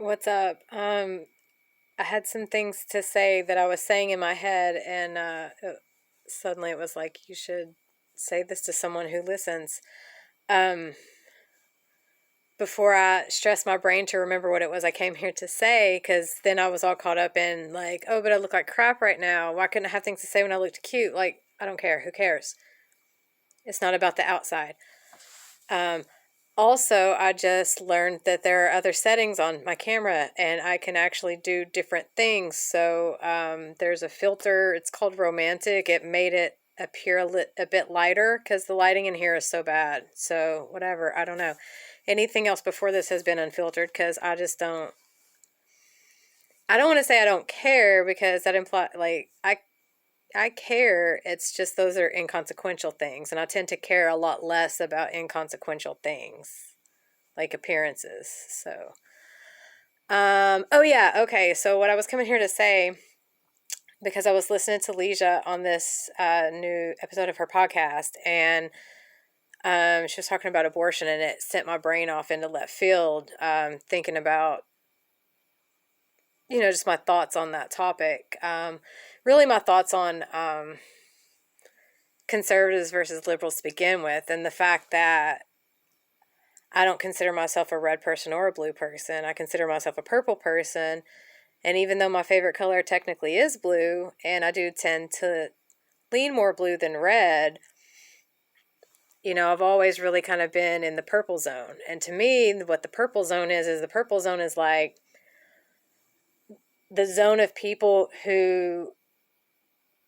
What's up? I had some things to say that I was saying in my head, and suddenly it was like, you should say this to someone who listens. Um, Before I stressed my brain to remember what it was I came here to say, because then I was all caught up in, like, oh, but I look like crap right now. Why couldn't I have things to say when I looked cute? Like, I don't care. Who cares? It's not about the outside. Um, Also, I just learned that there are other settings on my camera and I can actually do different things. So there's a filter, it's called Romantic. It made it appear a bit lighter because the lighting in here is so bad. So, whatever, I don't know. Anything else before this has been unfiltered because I just don't. I don't want to say I don't care because that implies, like, I care. It's just those are inconsequential things. And I tend to care a lot less about inconsequential things, like appearances. So, oh yeah, okay. So what I was coming here to say, because I was listening to Leisha on this new episode of her podcast, and she was talking about abortion, and it sent my brain off into left field, thinking about just my thoughts on that topic. Really, my thoughts on conservatives versus liberals to begin with, and the fact that I don't consider myself a red person or a blue person. I consider myself a purple person. And even though my favorite color technically is blue, and I do tend to lean more blue than red, I've always really kind of been in the purple zone. And to me, what the purple zone is the purple zone is like the zone of people who,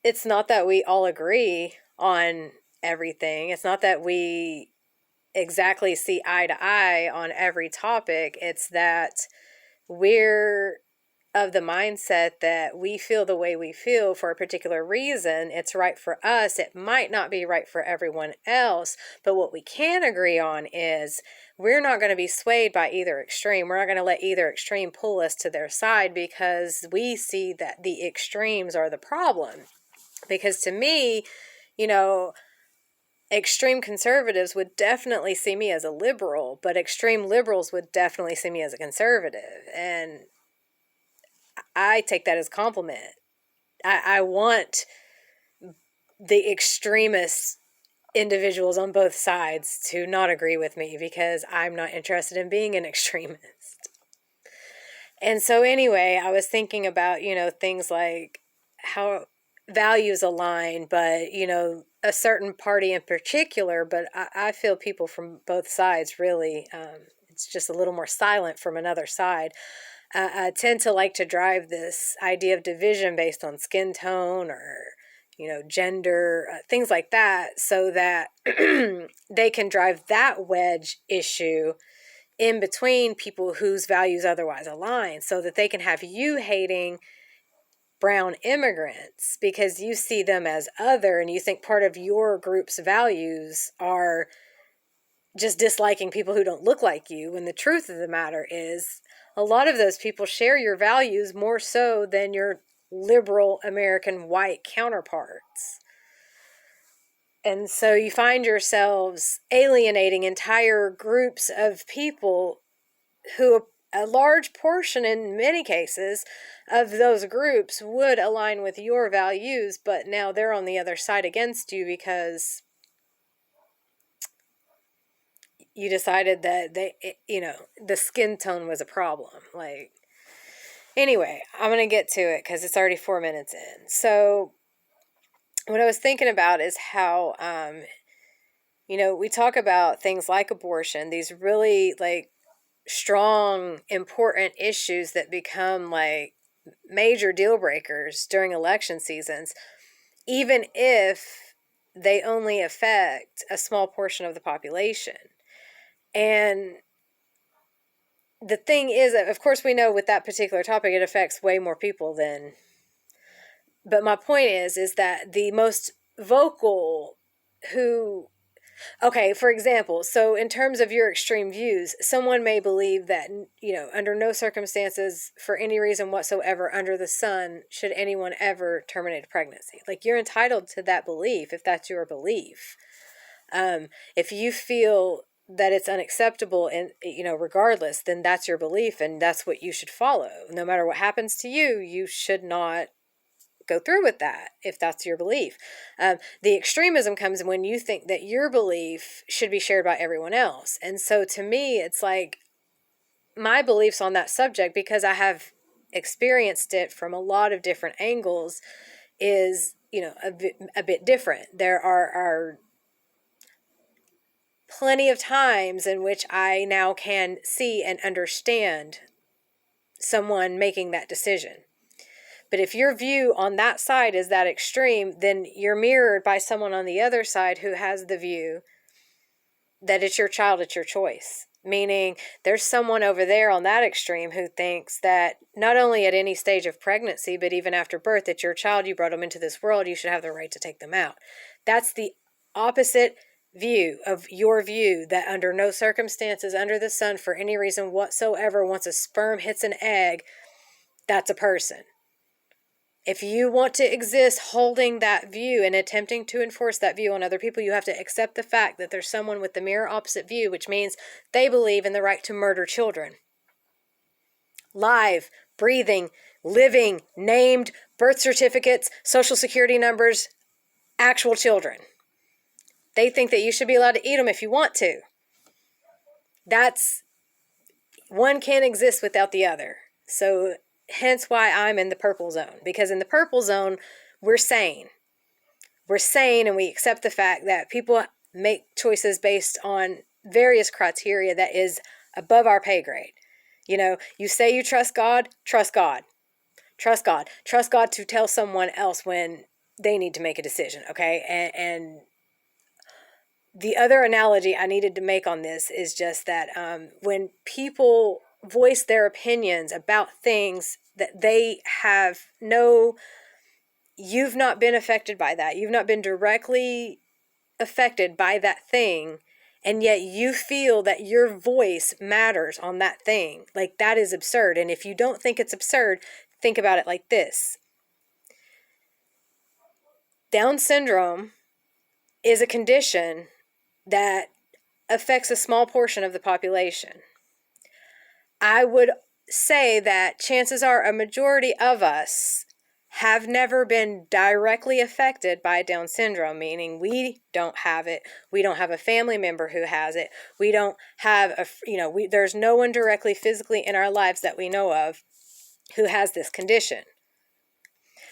it's not that we all agree on everything. It's not that we exactly see eye to eye on every topic. It's that we're of the mindset that we feel the way we feel for a particular reason. It's right for us. It might not be right for everyone else. But what we can agree on is we're not going to be swayed by either extreme. We're not going to let either extreme pull us to their side because we see that the extremes are the problem. Because to me, you know, extreme conservatives would definitely see me as a liberal, but extreme liberals would definitely see me as a conservative. And I take that as a compliment. I want the extremist individuals on both sides to not agree with me because I'm not interested in being an extremist. And so, anyway, I was thinking about, things like how values align, but, a certain party in particular, but I feel people from both sides really, it's just a little more silent from another side. I tend to like to drive this idea of division based on skin tone or, gender, things like that, so that they can drive that wedge issue in between people whose values otherwise align, so that they can have you hating brown immigrants because you see them as other and you think part of your group's values are just disliking people who don't look like you, when the truth of the matter is a lot of those people share your values more so than your liberal American white counterparts. And so you find yourselves alienating entire groups of people who, a large portion in many cases of those groups would align with your values, but now they're on the other side against you because you decided that the skin tone was a problem. Like, anyway, I'm going to get to it because it's already 4 minutes in. So what I was thinking about is how, we talk about things like abortion, these really like strong, important issues that become like major deal breakers during election seasons, even if they only affect a small portion of the population. And the thing is, of course, we know with that particular topic, it affects way more people than. But my point is that the most vocal who. Okay, for example, so in terms of your extreme views, someone may believe that, under no circumstances, for any reason whatsoever under the sun, should anyone ever terminate a pregnancy. Like, you're entitled to that belief if that's your belief. If you feel that it's unacceptable, and regardless, then that's your belief and that's what you should follow. No matter what happens to you, you should not go through with that if that's your belief. The extremism comes when you think that your belief should be shared by everyone else. And so to me, it's like my beliefs on that subject, because I have experienced it from a lot of different angles, is a bit different. There are plenty of times in which I now can see and understand someone making that decision. But if your view on that side is that extreme, then you're mirrored by someone on the other side who has the view that it's your child, it's your choice. Meaning there's someone over there on that extreme who thinks that not only at any stage of pregnancy, but even after birth, it's your child, you brought them into this world, you should have the right to take them out. That's the opposite view of your view, that under no circumstances under the sun, for any reason whatsoever, once a sperm hits an egg, that's a person. If you want to exist holding that view and attempting to enforce that view on other people, you have to accept the fact that there's someone with the mirror opposite view, which means they believe in the right to murder children. Live, breathing, living, named, birth certificates, social security numbers, actual children. They think that you should be allowed to eat them if you want to. One can't exist without the other. So hence why I'm in the purple zone, because in the purple zone, we're sane. We're sane, and we accept the fact that people make choices based on various criteria that is above our pay grade. You say you trust God, trust God. Trust God. Trust God to tell someone else when they need to make a decision, okay? And the other analogy I needed to make on this is just that when people voice their opinions about things that they have you've not been affected by that. You've not been directly affected by that thing, and yet you feel that your voice matters on that thing. Like, that is absurd. And if you don't think it's absurd, think about it like this. Down syndrome is a condition that affects a small portion of the population. I would say that chances are a majority of us have never been directly affected by Down syndrome, meaning we don't have it. We don't have a family member who has it. We don't have there's no one directly physically in our lives that we know of who has this condition.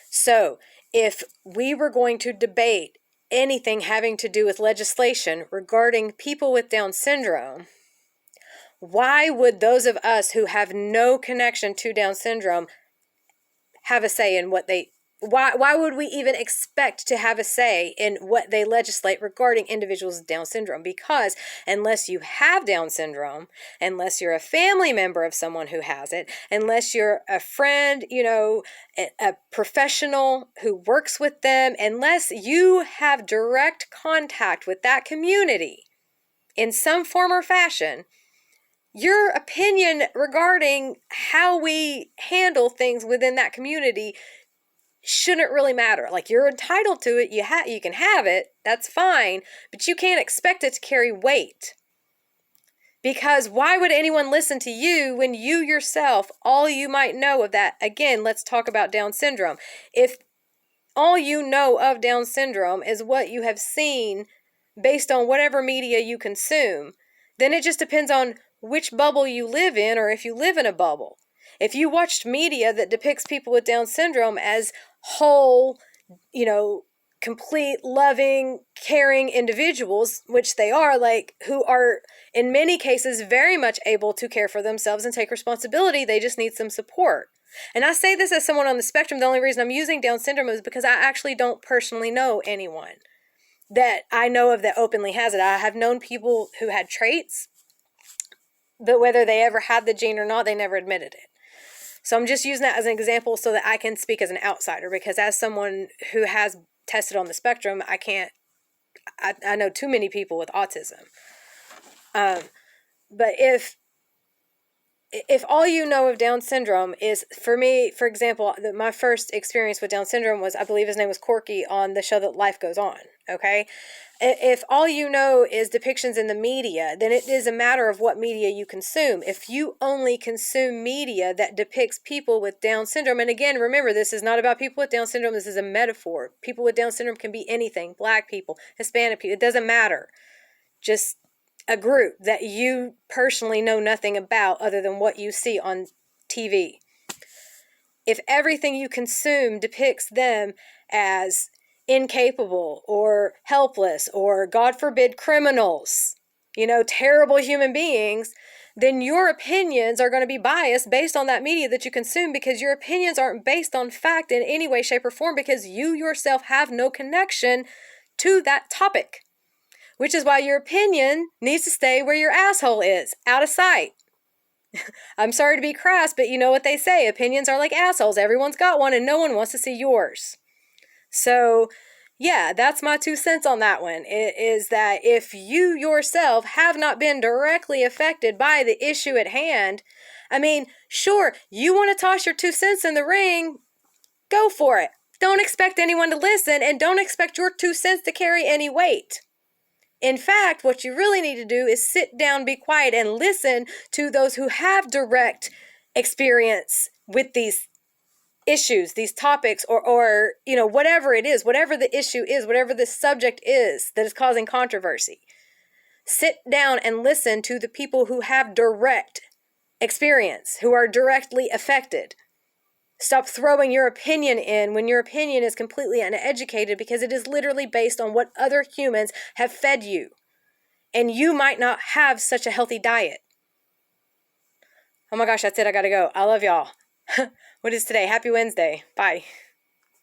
So if we were going to debate anything having to do with legislation regarding people with Down syndrome, why would those of us who have no connection to Down syndrome have a say in why would we even expect to have a say in what they legislate regarding individuals with Down syndrome? Because unless you have Down syndrome, unless you're a family member of someone who has it, unless you're a friend, a professional who works with them, unless you have direct contact with that community in some form or fashion, your opinion regarding how we handle things within that community shouldn't really matter. Like, you're entitled to it, you can have it, that's fine, but you can't expect it to carry weight. Because why would anyone listen to you when you yourself, all you might know of that, again, let's talk about Down syndrome. If all you know of Down syndrome is what you have seen based on whatever media you consume, then it just depends on which bubble you live in, or if you live in a bubble. If you watched media that depicts people with Down syndrome as whole, complete, loving, caring individuals, which they are, who are in many cases very much able to care for themselves and take responsibility, they just need some support. And I say this as someone on the spectrum. The only reason I'm using Down syndrome is because I actually don't personally know anyone that I know of that openly has it. I have known people who had traits, but whether they ever had the gene or not, they never admitted it. So I'm just using that as an example so that I can speak as an outsider, because as someone who has tested on the spectrum, I know too many people with autism. But if if all you know of Down syndrome is, for me, for example, my first experience with Down syndrome was, I believe his name was Corky on the show that Life Goes On, okay? If all you know is depictions in the media, then it is a matter of what media you consume. If you only consume media that depicts people with Down syndrome, and again, remember, this is not about people with Down syndrome, this is a metaphor. People with Down syndrome can be anything, Black people, Hispanic people, it doesn't matter. Just a group that you personally know nothing about other than what you see on TV. If everything you consume depicts them as incapable or helpless or, God forbid, criminals, terrible human beings, then your opinions are going to be biased based on that media that you consume, because your opinions aren't based on fact in any way, shape, or form, because you yourself have no connection to that topic. Which is why your opinion needs to stay where your asshole is, out of sight. I'm sorry to be crass, but you know what they say. Opinions are like assholes. Everyone's got one and no one wants to see yours. So, yeah, that's my 2 cents on that one. It is that if you yourself have not been directly affected by the issue at hand, I mean, sure, you want to toss your 2 cents in the ring, go for it. Don't expect anyone to listen, and don't expect your 2 cents to carry any weight. In fact, what you really need to do is sit down, be quiet, and listen to those who have direct experience with these issues, these topics, or whatever it is, whatever the issue is, whatever the subject is that is causing controversy. Sit down and listen to the people who have direct experience, who are directly affected. Stop throwing your opinion in when your opinion is completely uneducated, because it is literally based on what other humans have fed you. And you might not have such a healthy diet. Oh my gosh, that's it. I gotta go. I love y'all. What is today? Happy Wednesday. Bye.